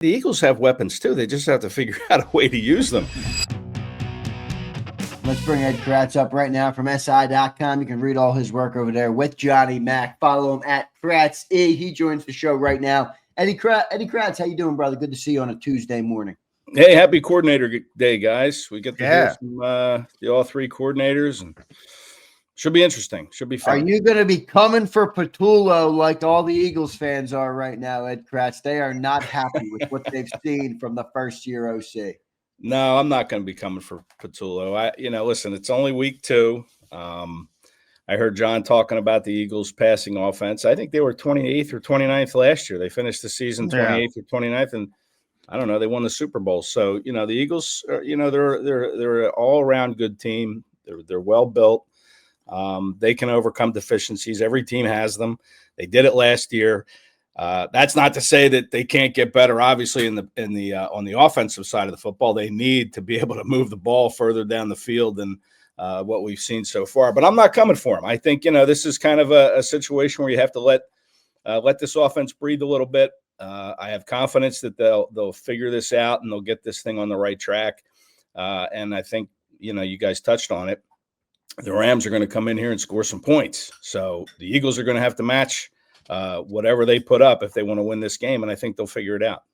The Eagles have weapons too. They just have to figure out a way to use them. Let's bring Ed Kracz up right now from SI.com. You can read all his work over there with Johnny Mac. Follow him at Kracz E. He joins the show right now. Eddie Kracz, how you doing, brother? Good to see you on a Tuesday morning. Hey, happy coordinator day, guys. We get to hear from the all three coordinators, and should be interesting. Should be fun. Are you going to be coming for Patullo like all the Eagles fans are right now, Ed Kracz? They are not happy with what they've seen from the first-year OC. No, I'm not going to be coming for Patullo. Listen, it's only week 2. I heard John talking about the Eagles' passing offense. I think they were 28th or 29th last year. They finished the season 28th or 29th, and I don't know, they won the Super Bowl. So, the Eagles, they're an all-around good team. They're well built. They can overcome deficiencies. Every team has them. They did it last year. That's not to say that they can't get better. Obviously, on the offensive side of the football, they need to be able to move the ball further down the field than what we've seen so far. But I'm not coming for them. I think this is kind of a situation where you have to let this offense breathe a little bit. I have confidence that they'll figure this out and they'll get this thing on the right track. And I think you guys touched on it. The Rams are going to come in here and score some points. So the Eagles are going to have to match whatever they put up if they want to win this game, and I think they'll figure it out.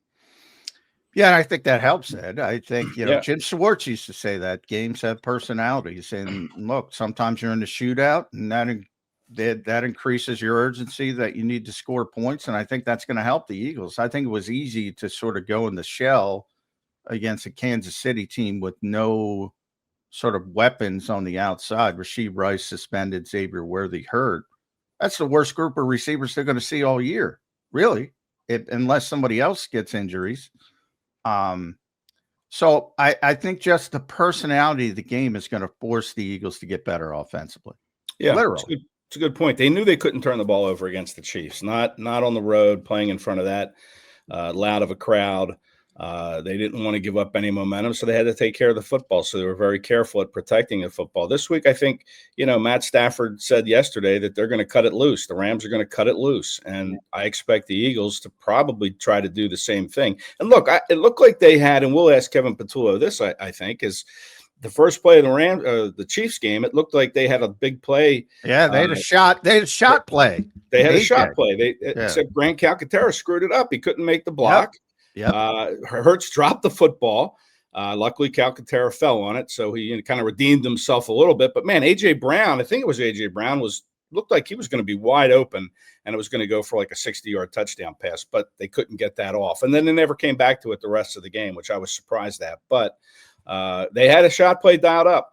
Yeah, I think that helps, Ed. I think, Jim Schwartz used to say that games have personalities. And look, sometimes you're in the shootout, and that increases your urgency that you need to score points, and I think that's going to help the Eagles. I think it was easy to sort of go in the shell against a Kansas City team with no sort of weapons on the outside. Rashee Rice suspended, Xavier Worthy hurt. That's the worst group of receivers they're going to see all year, really, unless somebody else gets injuries. So I think just the personality of the game is going to force the Eagles to get better offensively. Yeah, literally. It's a good point. They knew they couldn't turn the ball over against the Chiefs, not on the road, playing in front of that loud of a crowd. They didn't want to give up any momentum, so they had to take care of the football. So they were very careful at protecting the football. This week, I think, Matt Stafford said yesterday that they're going to cut it loose. The Rams are going to cut it loose. And I expect the Eagles to probably try to do the same thing. And look, it looked like they had, and we'll ask Kevin Patullo this, I think, is the first play of the Chiefs game. It looked like they had a big play. Yeah, they had a shot. They had a shot play. They had a shot play. Except Grant Calcaterra screwed it up. He couldn't make the block. Yep. Hurts dropped the football. Luckily, Calcaterra fell on it, so he kind of redeemed himself a little bit. But, man, A.J. Brown, I think it was A.J. Brown, looked like he was going to be wide open, and it was going to go for like a 60-yard touchdown pass, but they couldn't get that off. And then they never came back to it the rest of the game, which I was surprised at. But they had a shot play dialed up.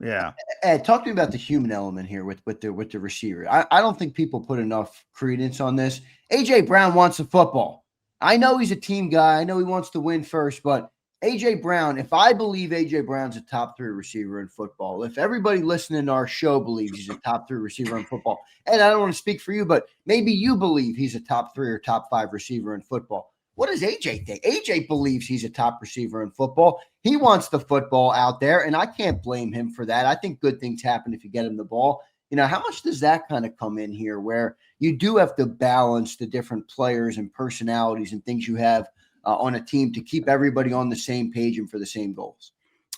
Yeah. Ed, talk to me about the human element here with the receiver. I don't think people put enough credence on this. A.J. Brown wants the football. I know he's a team guy. I know he wants to win first, but A.J. Brown, if I believe A.J. Brown's a top 3 receiver in football, if everybody listening to our show believes he's a top 3 receiver in football, and I don't want to speak for you, but maybe you believe he's a top 3 or top 5 receiver in football. What does A.J. think? A.J. believes he's a top receiver in football. He wants the football out there, and I can't blame him for that. I think good things happen if you get him the ball. How much does that kind of come in here where you do have to balance the different players and personalities and things you have on a team to keep everybody on the same page and for the same goals?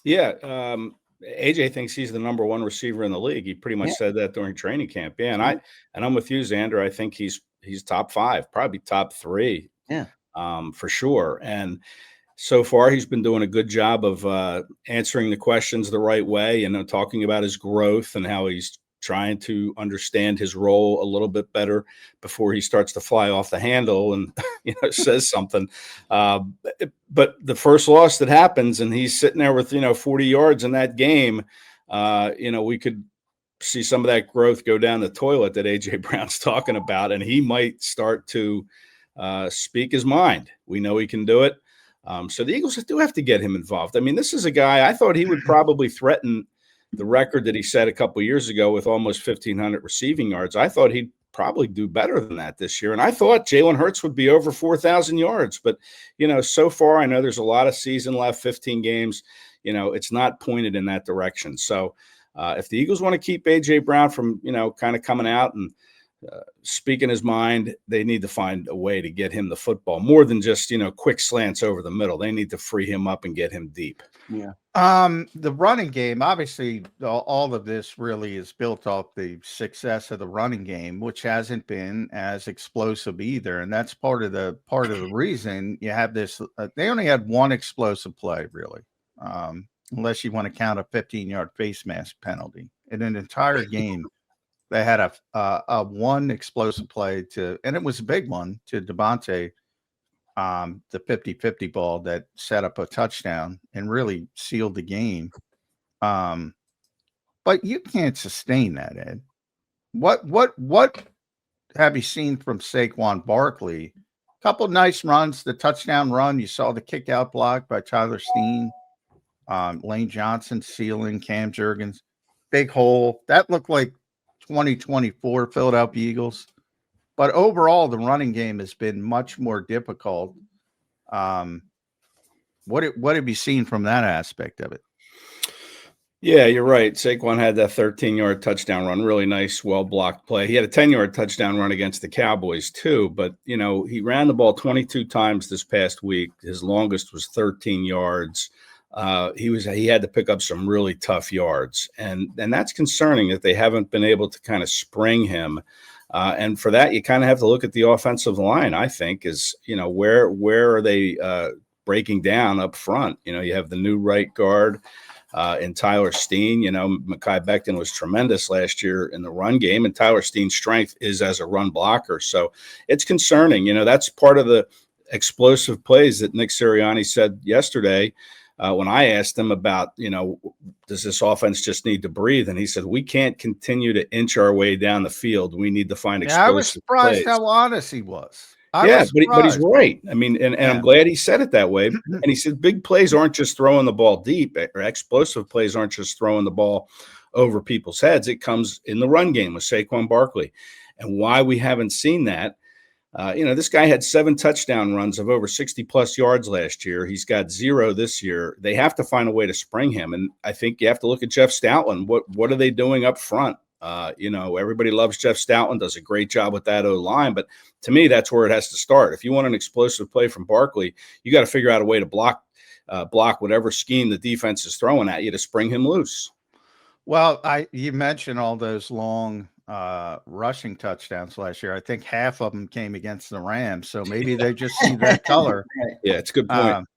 Yeah. AJ thinks he's the number 1 receiver in the league. He pretty much said that during training camp. Yeah. And I'm with you, Zander. I think he's top 5, probably top 3. Yeah. For sure. And so far he's been doing a good job of answering the questions the right way, talking about his growth and how he's trying to understand his role a little bit better before he starts to fly off the handle and says something. But the first loss that happens, and he's sitting there with 40 yards in that game, we could see some of that growth go down the toilet that A.J. Brown's talking about, and he might start to speak his mind. We know he can do it. So the Eagles do have to get him involved. I mean, this is a guy, I thought he would probably threaten the record that he set a couple of years ago with almost 1,500 receiving yards. I thought he'd probably do better than that this year. And I thought Jalen Hurts would be over 4,000 yards. But, so far, I know there's a lot of season left, 15 games. It's not pointed in that direction. So if the Eagles want to keep A.J. Brown from, kind of coming out and speaking his mind. They need to find a way to get him the football more than just, quick slants over the middle. They need to free him up and get him deep. Yeah. The running game, obviously, all of this really is built off the success of the running game, which hasn't been as explosive either. And that's part of the reason you have this. They only had one explosive play, really, unless you want to count a 15-yard face mask penalty. In an entire game, they had a one explosive play and it was a big one to Devontae. The 50-50 ball that set up a touchdown and really sealed the game. But you can't sustain that, Ed. What have you seen from Saquon Barkley? A couple nice runs, the touchdown run. You saw the kick out block by Tyler Steen, Lane Johnson sealing Cam Jurgens. Big hole. That looked like 2024 Philadelphia Eagles. But overall, the running game has been much more difficult. What have you seen from that aspect of it? Yeah, you're right. Saquon had that 13-yard touchdown run. Really nice, well-blocked play. He had a 10-yard touchdown run against the Cowboys, too. But, he ran the ball 22 times this past week. His longest was 13 yards. He had to pick up some really tough yards. And that's concerning that they haven't been able to kind of spring him. And for that, you kind of have to look at the offensive line, I think, is, where are they breaking down up front? You have the new right guard in Tyler Steen. Mekhi Becton was tremendous last year in the run game, and Tyler Steen's strength is as a run blocker. So it's concerning. That's part of the explosive plays that Nick Sirianni said yesterday. When I asked him about, does this offense just need to breathe? And he said, we can't continue to inch our way down the field. We need to find explosive I was surprised plays. how honest he was. But he's right. I mean, and I'm glad he said it that way. And he said big plays aren't just throwing the ball deep, or explosive plays aren't just throwing the ball over people's heads. It comes in the run game with Saquon Barkley. And why we haven't seen that, this guy had 7 touchdown runs of over 60-plus yards last year. He's got 0 this year. They have to find a way to spring him. And I think you have to look at Jeff Stoutland. What are they doing up front? Everybody loves Jeff Stoutland, does a great job with that O-line. But to me, that's where it has to start. If you want an explosive play from Barkley, you got to figure out a way to block whatever scheme the defense is throwing at you to spring him loose. Well, you mentioned all those long rushing touchdowns last year. I think half of them came against the Rams, so maybe they just see that color. Yeah, it's a good point.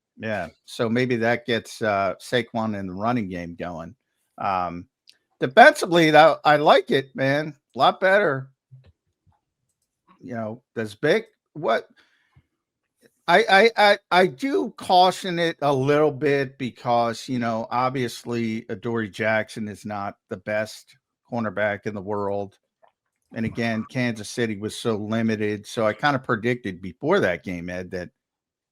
So maybe that gets Saquon in the running game going. Defensively, I like it, man. A lot better. That's big. What I do caution it a little bit because, obviously Adoree Jackson is not the best cornerback in the world. And again, Kansas City was so limited. So I kind of predicted before that game, Ed, that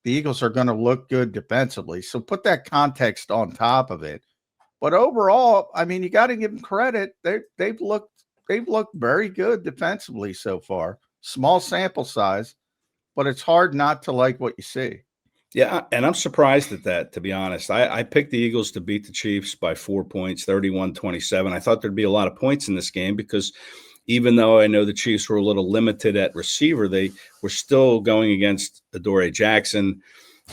the Eagles are going to look good defensively. So put that context on top of it. But overall, I mean, you got to give them credit. They've looked very good defensively so far. Small sample size, but it's hard not to like what you see. Yeah, and I'm surprised at that, to be honest. I picked the Eagles to beat the Chiefs by 4 points, 31-27. I thought there'd be a lot of points in this game because even though I know the Chiefs were a little limited at receiver, they were still going against Adoree Jackson.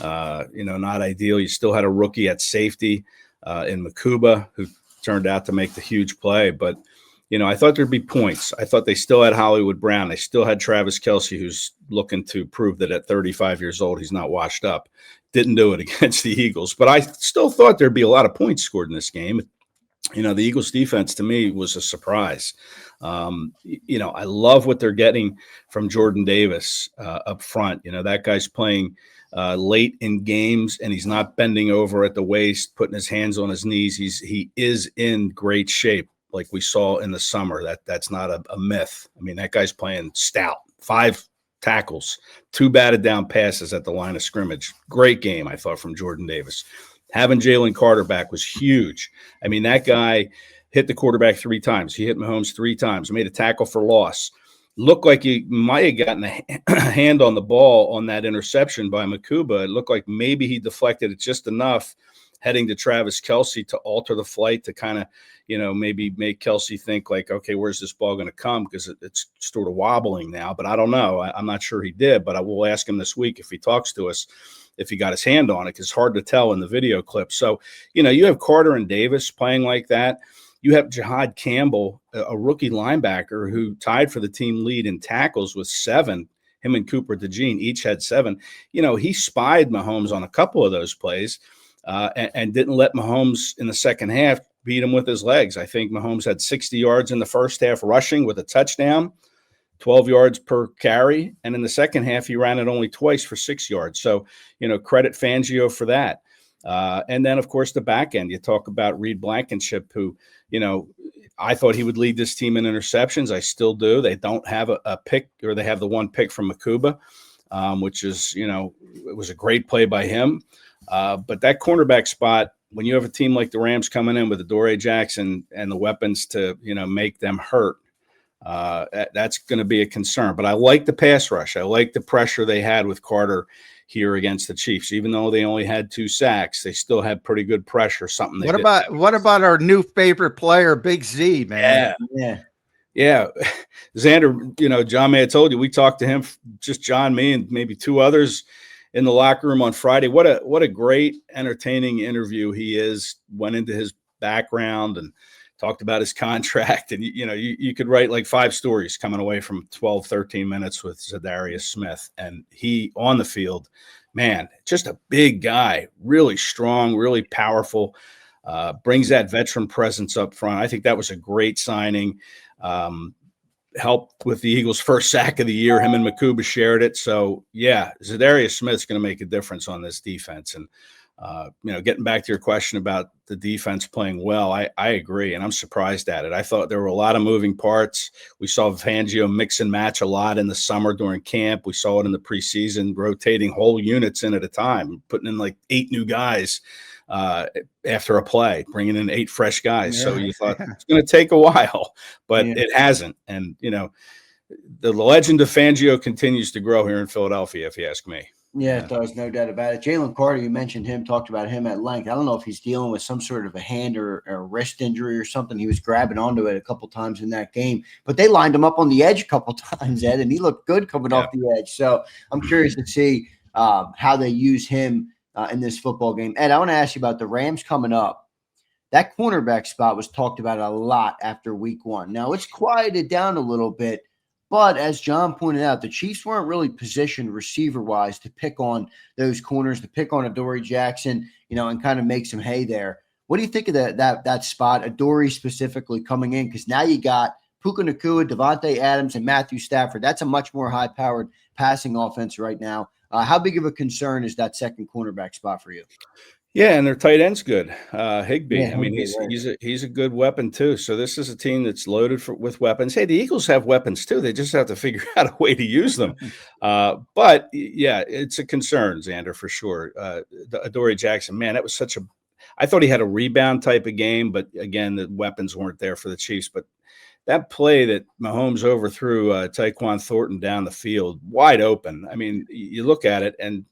Not ideal. You still had a rookie at safety in Makuba, who turned out to make the huge play. But, I thought there'd be points. I thought they still had Hollywood Brown. They still had Travis Kelce, who's looking to prove that at 35 years old, he's not washed up. Didn't do it against the Eagles. But I still thought there'd be a lot of points scored in this game. The Eagles defense to me was a surprise. I love what they're getting from Jordan Davis up front. That guy's playing late in games, and he's not bending over at the waist, putting his hands on his knees. He is in great shape, like we saw in the summer. That's not a myth. I mean, that guy's playing stout. 5 tackles, 2 batted down passes at the line of scrimmage. Great game, I thought, from Jordan Davis. Having Jalen Carter back was huge. I mean, that guy hit the quarterback 3 times. He hit Mahomes 3 times, made a tackle for loss. Looked like he might have gotten a hand on the ball on that interception by Makuba. It looked like maybe he deflected it just enough, heading to Travis Kelce to alter the flight to kind of, maybe make Kelce think like, okay, where's this ball going to come? Because it's sort of wobbling now, but I don't know. I'm not sure he did, but I will ask him this week if he talks to us, if he got his hand on it, because it's hard to tell in the video clip. So, you have Carter and Davis playing like that. You have Jihad Campbell, a rookie linebacker who tied for the team lead in tackles with 7. Him and Cooper DeJean each had 7. He spied Mahomes on a couple of those plays and didn't let Mahomes in the second half beat him with his legs. I think Mahomes had 60 yards in the first half rushing with a touchdown, 12 yards per carry. And in the second half, he ran it only twice for 6 yards. So, credit Fangio for that. And then, of course, the back end. You talk about Reed Blankenship, who, I thought he would lead this team in interceptions. I still do. They don't have a pick, or they have the one pick from Makuba, which is, it was a great play by him. But that cornerback spot, when you have a team like the Rams coming in with Adoree Jackson and the weapons to, make them hurt, that's going to be a concern. But I like the pass rush. I like the pressure they had with Carter here against the Chiefs. Even though they only had 2 sacks, they still had pretty good pressure. Something. What about our new favorite player, Big Z, man? Yeah. Zander, John may have told you, we talked to him, just John, me, and maybe 2 others in the locker room on Friday. What a great, entertaining interview he is. Went into his background and talked about his contract. And, you could write like 5 stories coming away from 12, 13 minutes with Zadarius Smith. And he, on the field, man, just a big guy, really strong, really powerful, brings that veteran presence up front. I think that was a great signing. Helped with the Eagles' first sack of the year. Him and Makuba shared it. So, yeah, Zadarius Smith's going to make a difference on this defense. And, getting back to your question about the defense playing well, I agree, and I'm surprised at it. I thought there were a lot of moving parts. We saw Fangio mix and match a lot in the summer during camp. We saw it in the preseason, rotating whole units in at a time, putting in like 8 new guys after a play, bringing in 8 fresh guys. So you thought it's going to take a while, but it hasn't. And, the legend of Fangio continues to grow here in Philadelphia, if you ask me. Yeah, it does, no doubt about it. Jalen Carter, you mentioned him, talked about him at length. I don't know if he's dealing with some sort of a hand or a wrist injury or something. He was grabbing onto it a couple times in that game, but they lined him up on the edge a couple times, Ed, and he looked good coming off the edge. So I'm curious to see how they use him in this football game. Ed, I want to ask you about the Rams coming up. That cornerback spot was talked about a lot after week 1. Now it's quieted down a little bit. But as John pointed out, the Chiefs weren't really positioned receiver-wise to pick on those corners, to pick on Adoree Jackson, and kind of make some hay there. What do you think of that spot, Adoree specifically coming in? Because now you got Puka Nacua, Devontae Adams, and Matthew Stafford. That's a much more high-powered passing offense right now. How big of a concern is that second cornerback spot for you? Yeah, and their tight end's good. Higbee. Yeah, I mean, he's a good weapon too. So this is a team that's loaded with weapons. Hey, the Eagles have weapons too. They just have to figure out a way to use them. But yeah, it's a concern, Zander, for sure. Adoree Jackson, man, that was I thought he had a rebound type of game, but again, the weapons weren't there for the Chiefs. But that play that Mahomes overthrew Tyquan Thornton down the field, wide open. I mean, you look at it, and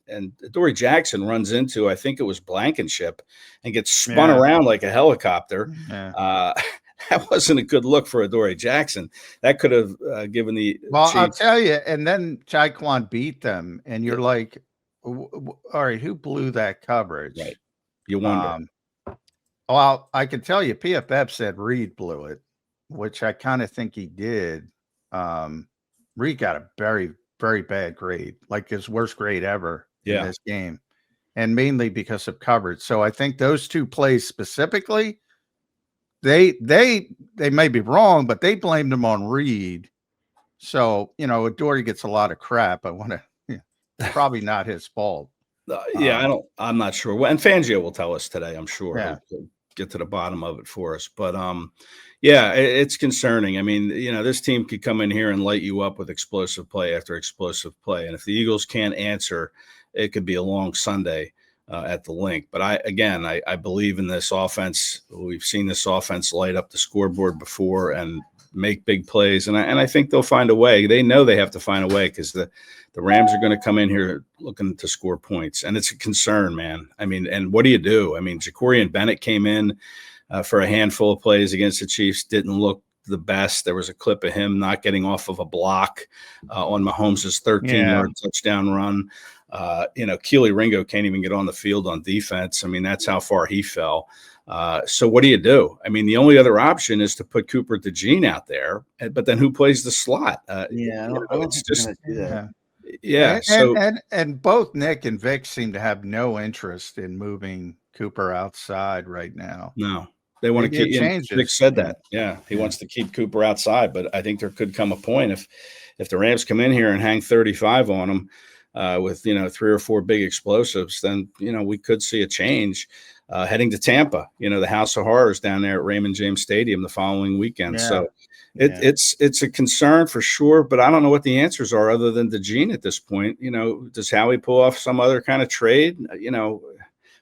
Adoree Jackson runs into, I think it was Blankenship, and gets spun around like a helicopter. Yeah. That wasn't a good look for Adoree Jackson. That could have given the Chiefs. I'll tell you, and then Tyquan beat them, and you're like, all right, who blew that coverage? Right. You wonder. Well, I can tell you, PFF said Reed blew it, which I kind of think he did. Reed got a very, very bad grade, like his worst grade ever in this game, and mainly because of coverage. So I think those 2 plays specifically, they may be wrong, but they blamed him on Reed. So, Adoree gets a lot of crap. I want to, probably not his fault. I'm not sure. And Fangio will tell us today, I'm sure. Yeah. He'll get to the bottom of it for us. But it's concerning. I mean, this team could come in here and light you up with explosive play after explosive play. And if the Eagles can't answer, it could be a long Sunday at the link. But I believe in this offense. We've seen this offense light up the scoreboard before, and make big plays. And I think they'll find a way. They know they have to find a way because the Rams are going to come in here looking to score points. And it's a concern, man. I mean, and what do you do? I mean, Jacorian Bennett came in for a handful of plays against the Chiefs, didn't look the best. There was a clip of him not getting off of a block on Mahomes' 13-yard touchdown run. Keely Ringo can't even get on the field on defense. I mean, that's how far he fell. So what do you do? I mean, the only other option is to put Cooper DeJean out there, but then who plays the slot? It's just And both Nick and Vic seem to have no interest in moving Cooper outside right now. No, they want to keep. Vic said that. Yeah, he wants to keep Cooper outside, but I think there could come a point if the Rams come in here and hang 35 on him. With 3 or 4 big explosives, then we could see a change heading to Tampa. The House of Horrors down there at Raymond James Stadium the following weekend. Yeah. So it's a concern for sure, but I don't know what the answers are other than DeJean at this point. Does Howie pull off some other kind of trade?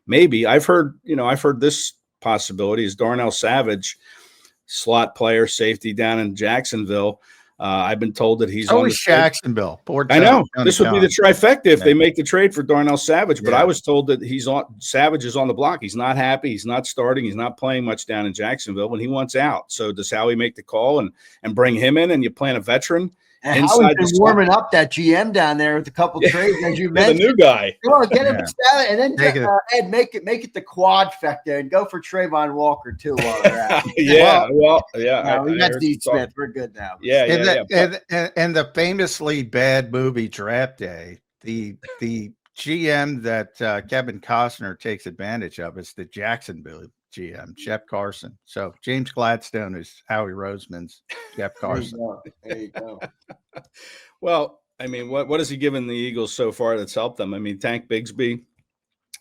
Maybe I've heard this possibility is Darnell Savage, slot player, safety down in Jacksonville. I've been told that he's always Jacksonville. I know this would be the trifecta if they make the trade for Darnell Savage, but I was told that Savage is on the block. He's not happy. He's not starting. He's not playing much down in Jacksonville when he wants out. So does Howie make the call and bring him in, and you plan a veteran? And Howie's been warming up that GM down there with a couple trades, as you mentioned. The new guy. Come on, get him and then Ed, make it the quadfecta and go for Trayvon Walker too while they're out. We got Steve Smith. We're good now. And the famously bad movie Draft Day, the GM that Kevin Costner takes advantage of is the Jacksonville GM, Jeff Carson. So James Gladstone is Howie Roseman's Jeff Carson. There you go. Well, I mean, what has he given the Eagles so far that's helped them? I mean, Tank Bigsby,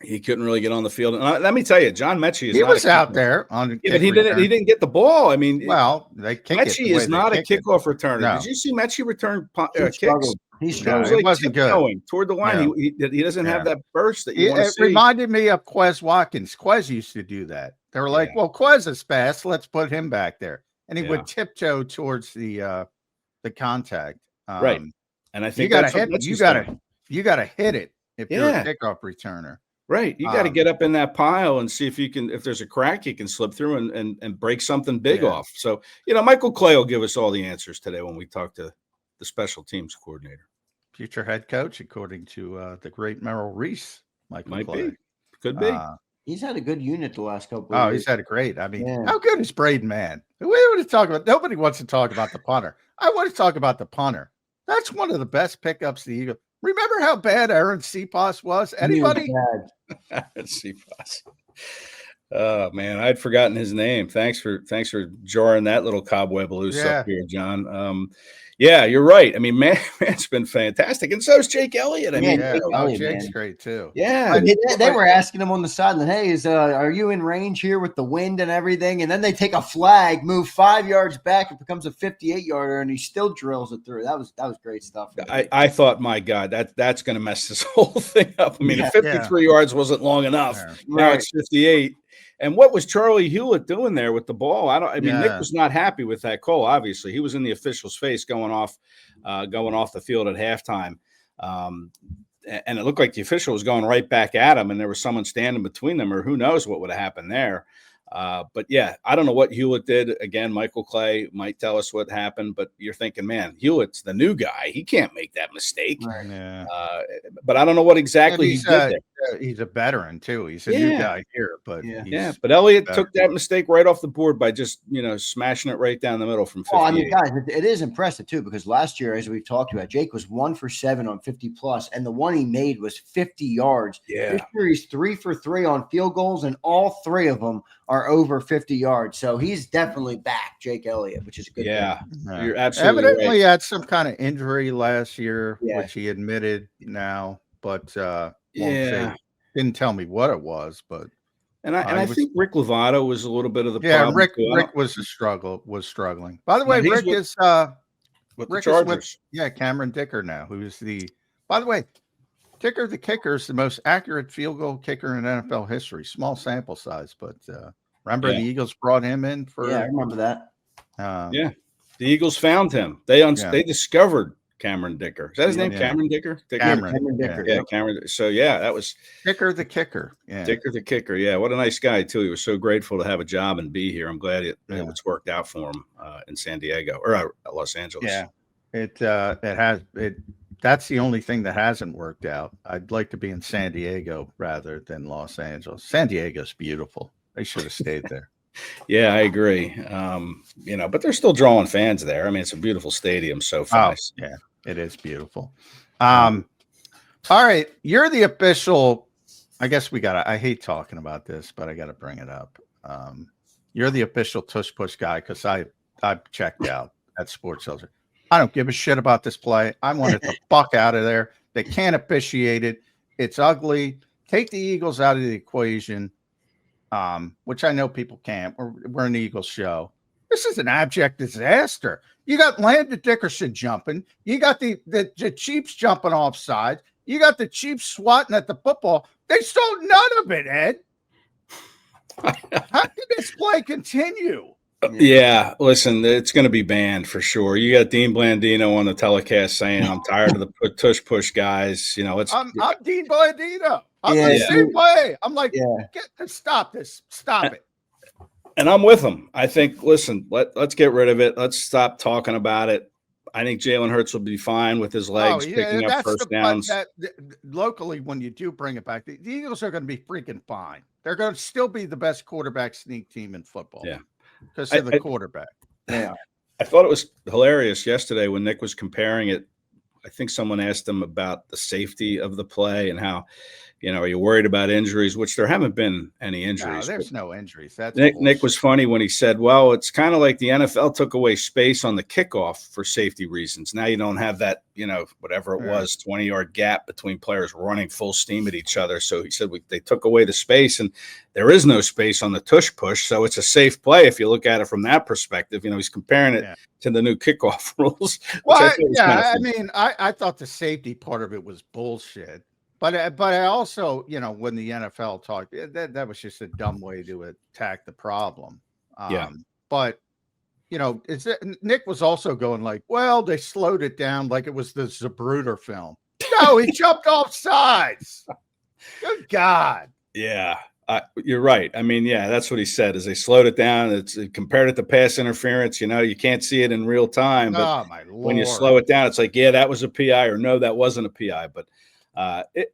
he couldn't really get on the field. And let me tell you, John Mechie was out there on the but he didn't get the ball. I mean, Mechie is not a kickoff returner. No. Did you see Mechie return kicks? He struggled. It wasn't good. Toward the line. No. He doesn't have that burst that you want to see. It reminded me of Quez Watkins. Quez used to do that. They were like, well, Quez is fast. Let's put him back there. And he would tiptoe towards the contact. Right. And I think you got to hit it if you're a kickoff returner. Right. You got to get up in that pile and see if there's a crack you can slip through and break something big off. So, Michael Clay will give us all the answers today when we talk to the special teams coordinator. Future head coach, according to the great Merrill Reese. Michael Clay. Could be. He's had a good unit the last couple of years. He's had a great. I mean, how good is Braden Mann? We want to talk about. Nobody wants to talk about the punter. I want to talk about the punter. That's one of the best pickups the Eagles. Remember how bad Aaron Cepas was? Anybody? Aaron Cepas. Oh man, I'd forgotten his name. Thanks for jarring that little cobweb loose up here, John. Yeah, you're right. I mean, Man's been fantastic, and so is Jake Elliott. I mean, Jake's great too. Yeah, I mean, they were asking him on the sideline, "Hey, are you in range here with the wind and everything?" And then they take a flag, move 5 yards back, it becomes a 58-yarder, and he still drills it through. That was great stuff. I thought, my God, that's going to mess this whole thing up. I mean, 53 yards wasn't long enough. Yeah. Now it's 58. And what was Charlie Hewlett doing there with the ball? Nick was not happy with that call. Obviously, he was in the official's face going off the field at halftime, and it looked like the official was going right back at him, and there was someone standing between them, or who knows what would have happened there. But yeah, I don't know what Hewlett did. Again, Michael Clay might tell us what happened, but you're thinking, man, Hewlett's the new guy. He can't make that mistake. Right. Yeah. But I don't know what exactly he did there. He's a veteran too. He's a new guy here, but but Elliott took that mistake right off the board by just smashing it right down the middle from 58. Well, I mean, guys, it is impressive too, because last year, as we've talked about, Jake was 1 for 7 on 50+, and the one he made was 50 yards. Yeah. This year he's 3 for 3 on field goals, and all 3 of them are over 50 yards. So he's definitely back, Jake Elliott, which is a good thing. You're absolutely evidently had some kind of injury last year, which he admitted now, but didn't tell me what it was, but I think Rick Lovato was a little bit of the problem. Rick was struggling. By the way, Rick is with the Chargers. Cameron Dicker now, who's by the way, Dicker the kicker is the most accurate field goal kicker in NFL history. Small sample size, but remember the Eagles brought him in for I remember that. The Eagles found him. They discovered Cameron Dicker. Is that his name? Cameron Dicker? Cameron Dicker. Yeah, Cameron. So yeah, that was Dicker the kicker. Yeah. Dicker the kicker. Yeah, what a nice guy too. He was so grateful to have a job and be here. I'm glad it's worked out for him in San Diego or Los Angeles. Yeah, that's the only thing that hasn't worked out. I'd like to be in San Diego rather than Los Angeles. San Diego's beautiful. They should have stayed there. Yeah, I agree. But they're still drawing fans there. I mean, it's a beautiful stadium so far. Yeah, it is beautiful. All right, you're the official. I guess I hate talking about this, but I got to bring it up. You're the official tush push guy because I've checked out at Sports Illustrated. I don't give a shit about this play. I want it the fuck out of there. They can't officiate it. It's ugly. Take the Eagles out of the equation, which I know people can't. We're an Eagles show. This is an abject disaster. You got Landon Dickerson jumping. You got the Chiefs jumping offside. You got the Chiefs swatting at the football. They stole none of it, Ed. How can this play continue? Yeah, listen, it's going to be banned for sure. You got Dean Blandino on the telecast saying, "I'm tired of the tush push guys." I'm Dean Blandino. I'm the same way. I'm like, stop this, stop it. And I'm with him. I think, listen, let's get rid of it. Let's stop talking about it. I think Jalen Hurts will be fine with his legs picking up first downs. Locally, when you do bring it back, the Eagles are going to be freaking fine. They're going to still be the best quarterback sneak team in football. Yeah. Because of the quarterback. Yeah. I thought it was hilarious yesterday when Nick was comparing it. I think someone asked him about the safety of the play and how, are you worried about injuries? Which there haven't been any injuries. No, there's no injuries. That's Nick was funny when he said, well, it's kind of like the NFL took away space on the kickoff for safety reasons. Now you don't have that, whatever it was, 20-yard gap between players running full steam at each other. So he said they took away the space, and there is no space on the tush push. So it's a safe play if you look at it from that perspective. He's comparing it to the new kickoff rules. Well, I thought the safety part of it was bullshit. But I also, when the NFL talked, that was just a dumb way to attack the problem. But, Nick was also going like, well, they slowed it down like it was the Zapruder film. No, he jumped off sides. Good God. Yeah, you're right. I mean, that's what he said is they slowed it down. It's compared it to pass interference. You can't see it in real time. But my Lord. When you slow it down, it's like, that was a PI, or no, that wasn't a PI. But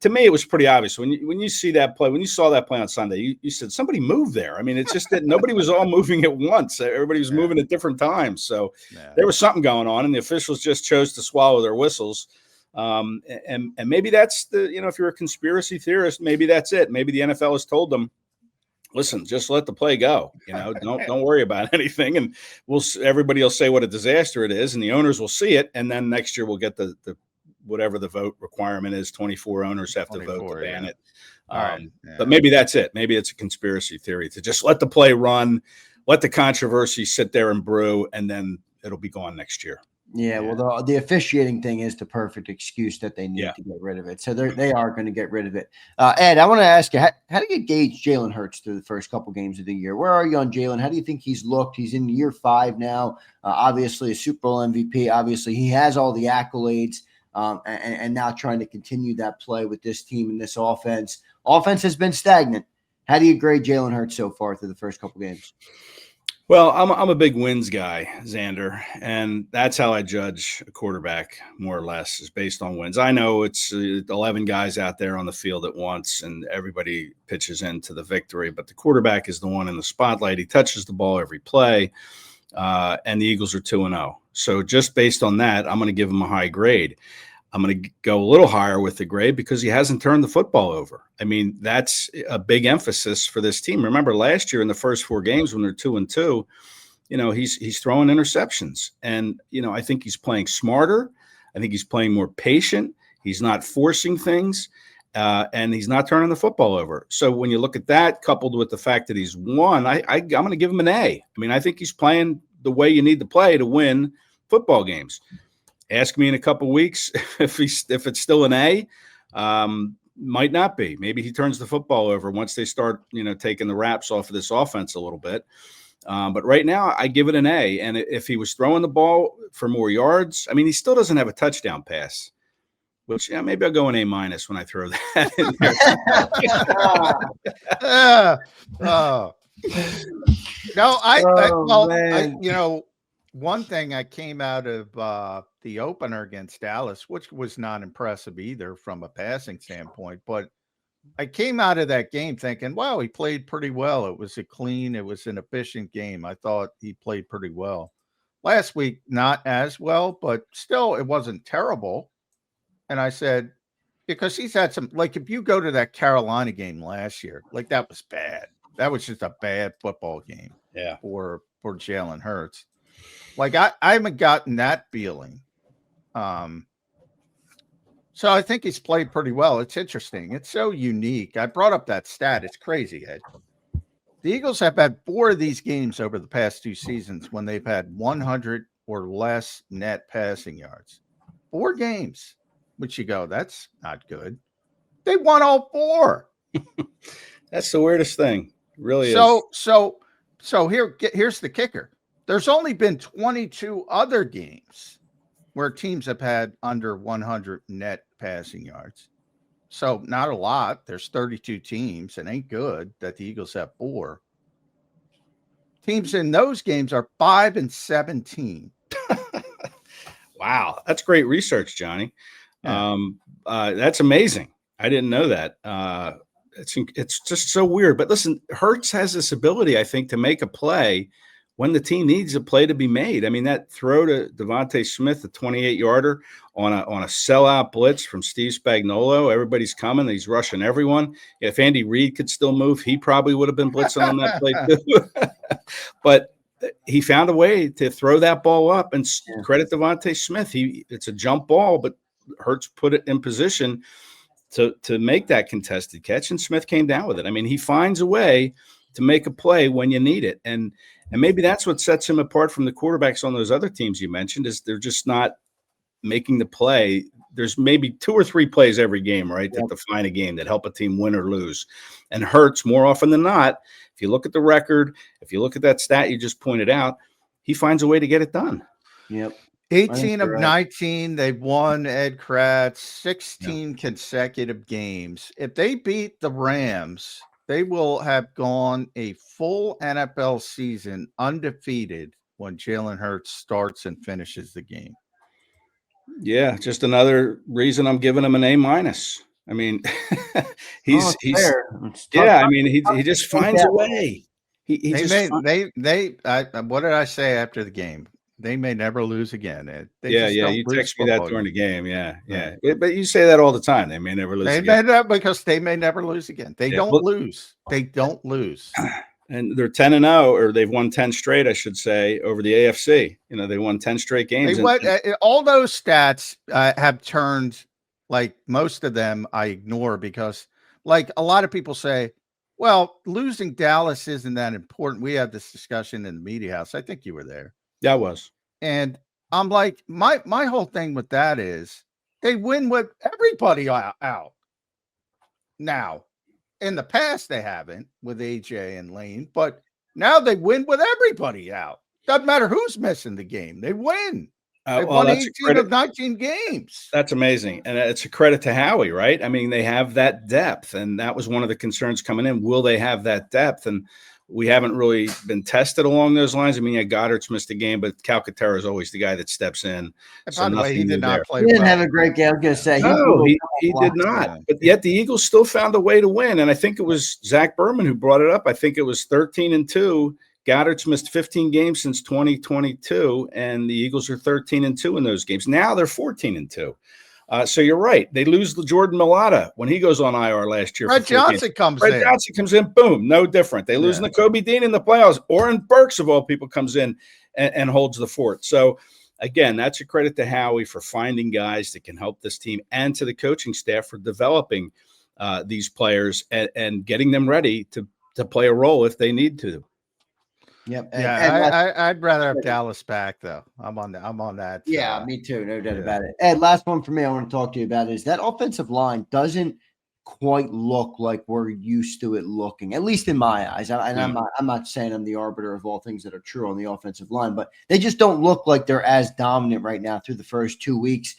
to me, it was pretty obvious when you see that play. When you saw that play on Sunday, you said somebody moved there. I mean, it's just that nobody was all moving at once. Everybody was moving at different times. So there was something going on, and the officials just chose to swallow their whistles. And maybe that's if you're a conspiracy theorist, maybe that's it. Maybe the NFL has told them, listen, just let the play go. Don't worry about anything, and everybody will say what a disaster it is, and the owners will see it, and then next year we'll get the whatever the vote requirement is. 24 owners have to vote to ban it. But maybe that's it. Maybe it's a conspiracy theory to just let the play run, let the controversy sit there and brew, and then it'll be gone next year. Yeah, well, the officiating thing is the perfect excuse that they need to get rid of it. So they are going to get rid of it. Ed, I want to ask you, how do you gauge Jalen Hurts through the first couple games of the year? Where are you on Jalen? How do you think he's looked? He's in year 5 now. Obviously, a Super Bowl MVP. Obviously, he has all the accolades. And now trying to continue that play with this team and this offense. Offense has been stagnant. How do you grade Jalen Hurts so far through the first couple games? Well, I'm a big wins guy, Zander, and that's how I judge a quarterback more or less, is based on wins. I know it's 11 guys out there on the field at once, and everybody pitches into the victory, but the quarterback is the one in the spotlight. He touches the ball every play, and the Eagles are 2-0. So just based on that, I'm going to give him a high grade. I'm going to go a little higher with the grade because he hasn't turned the football over. I mean, that's a big emphasis for this team. Remember last year in the first 4 games when they're 2-2, he's throwing interceptions, and I think he's playing smarter. I think he's playing more patient. He's not forcing things, and he's not turning the football over. So when you look at that, coupled with the fact that he's won, I'm going to give him an A. I mean, I think he's playing the way you need to play to win football games. Ask me in a couple weeks if it's still an A. Might not be. Maybe he turns the football over once they start, taking the wraps off of this offense a little bit. But right now, I give it an A. And if he was throwing the ball for more yards, I mean, he still doesn't have a touchdown pass, which maybe I'll go an A- when I throw that in there. Oh. No, one thing I came out of the opener against Dallas, which was not impressive either from a passing standpoint, but I came out of that game thinking, wow, he played pretty well. It was it was an efficient game. I thought he played pretty well. Last week, not as well, but still, it wasn't terrible. And I said, because he's had some, like, if you go to that Carolina game last year, like, that was bad. That was just a bad football game. Yeah. For Jalen Hurts. Like, I haven't gotten that feeling. So I think he's played pretty well. It's interesting. It's so unique. I brought up that stat. It's crazy, Ed. The Eagles have had 4 of these games over the past 2 seasons when they've had 100 or less net passing yards. 4 games, which you go, that's not good. They won all 4. That's the weirdest thing. It really is. So here's the kicker. There's only been 22 other games where teams have had under 100 net passing yards. So not a lot. There's 32 teams. It ain't good that the Eagles have 4. Teams in those games are 5-17. Wow. That's great research, Johnny. Yeah. That's amazing. I didn't know that. It's just so weird. But listen, Hurts has this ability, I think, to make a play when the team needs a play to be made. I mean, that throw to Devontae Smith, the 28-yarder on a sellout blitz from Steve Spagnuolo. Everybody's coming. He's rushing everyone. If Andy Reid could still move, he probably would have been blitzing on that play too. But he found a way to throw that ball up, and credit Devontae Smith. It's a jump ball, but Hurts put it in position to make that contested catch, and Smith came down with it. I mean, he finds a way to make a play when you need it. And maybe that's what sets him apart from the quarterbacks on those other teams you mentioned, is they're just not making the play. There's maybe 2 or 3 plays every game, right, that define a game, that help a team win or lose. And Hurts, more often than not, if you look at the record, if you look at that stat you just pointed out, he finds a way to get it done. Yep. 18 of 19, they've won, Ed Kracz, 16 consecutive games. If they beat the Rams, they will have gone a full NFL season undefeated when Jalen Hurts starts and finishes the game. Yeah, just another reason I'm giving him an A-. I mean, he's yeah. I mean, he just finds a way. What did I say after the game? They may never lose again. You text me that during the game. Yeah. But you say that all the time. They may never lose again. Because they may never lose again. They don't lose. They don't lose. And they're 10-0, or they've won 10 straight, I should say, over the AFC. You know, they won 10 straight games. All those stats have turned, like, most of them I ignore because, like, a lot of people say, well, losing Dallas isn't that important. We had this discussion in the media house. I think you were there. Yeah, I was. And I'm like, my whole thing with that is they win with everybody out. Now, in the past, they haven't with AJ and Lane, but now they win with everybody out. Doesn't matter who's missing the game. They win. They won 18 of 19 games. That's amazing. And it's a credit to Howie, right? I mean, they have that depth, and that was one of the concerns coming in. Will they have that depth? And we haven't really been tested along those lines. I mean, Goddard's missed a game, but Calcaterra is always the guy that steps in. By the way, he did not play. He didn't have a great game. I was going to say. No, he did not. But yet the Eagles still found a way to win. And I think it was Zach Berman who brought it up. I think it was 13-2. Goddard's missed 15 games since 2022, and the Eagles are 13-2 in those games. Now they're 14-2. So you're right. They lose the Jordan Mailata when he goes on IR last year. Fred Johnson comes in. Boom. No different. They lose Nakobe Dean in the playoffs. Oren Burks, of all people, comes in and holds the fort. So, again, that's a credit to Howie for finding guys that can help this team, and to the coaching staff for developing these players and getting them ready to play a role if they need to. Yep. I'd rather have Dallas back, though. I'm on that. Yeah, me too. No doubt about it. Ed, last one for me I want to talk to you about is that offensive line doesn't quite look like we're used to it looking, at least in my eyes. I'm not saying I'm the arbiter of all things that are true on the offensive line, but they just don't look like they're as dominant right now through the first 2 weeks.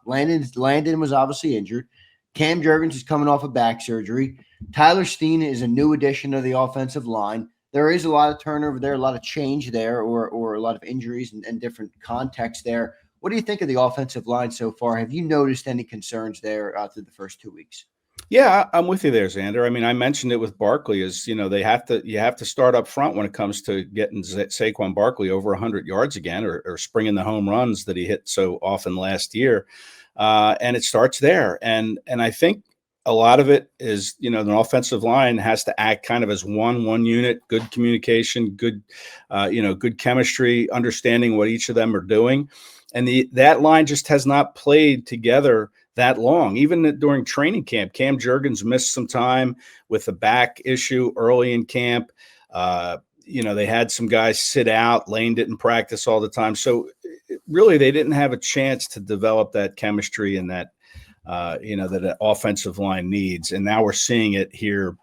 Landon was obviously injured. Cam Jurgens is coming off of back surgery. Tyler Steen is a new addition to the offensive line. There is a lot of turnover there, a lot of change there, or a lot of injuries and different contexts there. What do you think of the offensive line so far? Have you noticed any concerns there through the first 2 weeks? Yeah, I'm with you there, Zander. I mean, I mentioned it with Barkley is, you have to start up front when it comes to getting Saquon Barkley over 100 yards again or springing the home runs that he hit so often last year. And it starts there. And I think a lot of it is, the offensive line has to act kind of as one unit, good communication, good chemistry, understanding what each of them are doing. And that line just has not played together that long. Even during training camp, Cam Jurgens missed some time with a back issue early in camp. They had some guys sit out. Lane didn't practice all the time. So really they didn't have a chance to develop that chemistry and that, that an offensive line needs. And now we're seeing it here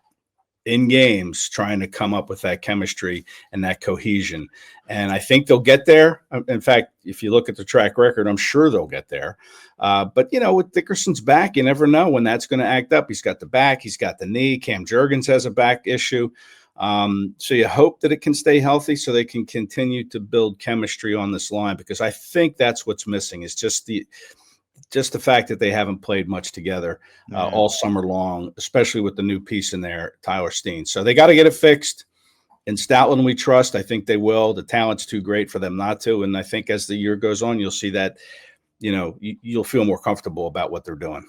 in games, trying to come up with that chemistry and that cohesion. And I think they'll get there. In fact, if you look at the track record, I'm sure they'll get there. But, with Dickerson's back, you never know when that's going to act up. He's got the back, he's got the knee. Cam Jurgens has a back issue. So you hope that it can stay healthy so they can continue to build chemistry on this line, because I think that's what's missing is just the fact that they haven't played much together all summer long, especially with the new piece in there, Tyler Steen. So they got to get it fixed. In Stoutland, we trust. I think they will. The talent's too great for them not to. And I think as the year goes on, you'll see that, you'll feel more comfortable about what they're doing.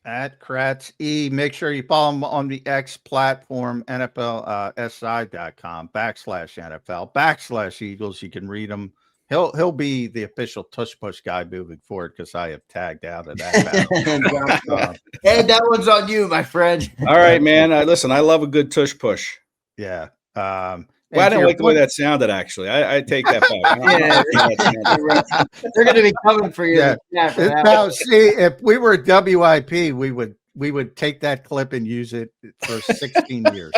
At Kracz E, make sure you follow him on the X platform, NFLSI.com/NFL/Eagles. You can read him. He'll be the official tush push guy moving forward because I have tagged out of that. Hey, that one's on you, my friend. All right, man. Listen, I love a good tush push. Yeah. I didn't like the way that sounded, actually. I take that back. They're going to be coming for you. Yeah. Now, see, if we were WIP, we would take that clip and use it for 16 years.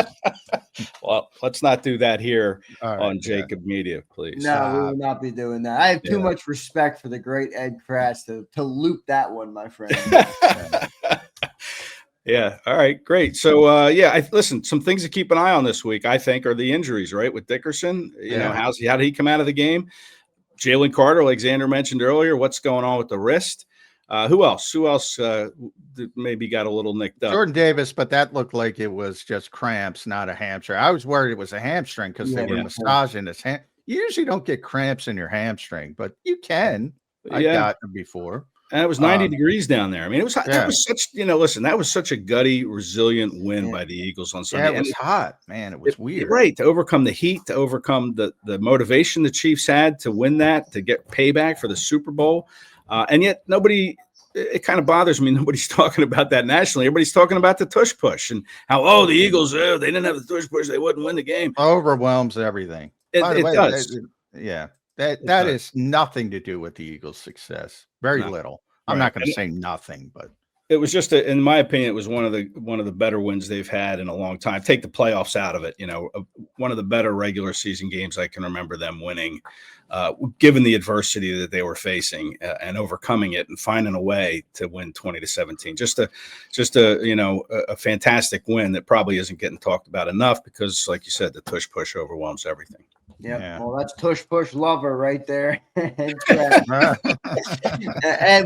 Well, let's not do that here on JAKIB Media, please. No, we will not be doing that. I have too much respect for the great Ed Kracz to loop that one, my friend. Yeah. All right. Great. So, listen, some things to keep an eye on this week, I think, are the injuries, right? With Dickerson, how did he come out of the game? Jalen Carter, like Zander mentioned earlier, what's going on with the wrist? Who else maybe got a little nicked up? Jordan Davis, but that looked like it was just cramps, not a hamstring. I was worried it was a hamstring because they were massaging his hand. You usually don't get cramps in your hamstring, but you can. I got them before. And it was 90 degrees down there. I mean, that was such, that was such a gutty, resilient win by the Eagles on Sunday. Yeah, it was hot, man. It was weird. Right. To overcome the heat, to overcome the motivation the Chiefs had to win that, to get payback for the Super Bowl. And yet it kind of bothers me. Nobody's talking about that nationally. Everybody's talking about the tush push and how, the Eagles, they didn't have the tush push. They wouldn't win the game. Overwhelms everything. It does. That is nothing to do with the Eagles' success. Very little. I'm not going to say nothing, but it was just, in my opinion, it was one of the better wins they've had in a long time. Take the playoffs out of it, one of the better regular season games I can remember them winning, given the adversity that they were facing and overcoming it and finding a way to win 20-17. Just a fantastic win that probably isn't getting talked about enough because, like you said, the tush push overwhelms everything. Yep. Yeah. Well, that's tush push lover right there. And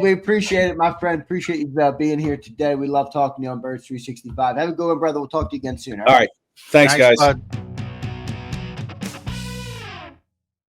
we appreciate it, my friend. Appreciate you being here today. We love talking to you on Birds 365. Have a good one, brother. We'll talk to you again soon. All right. Thanks, guys. Bud.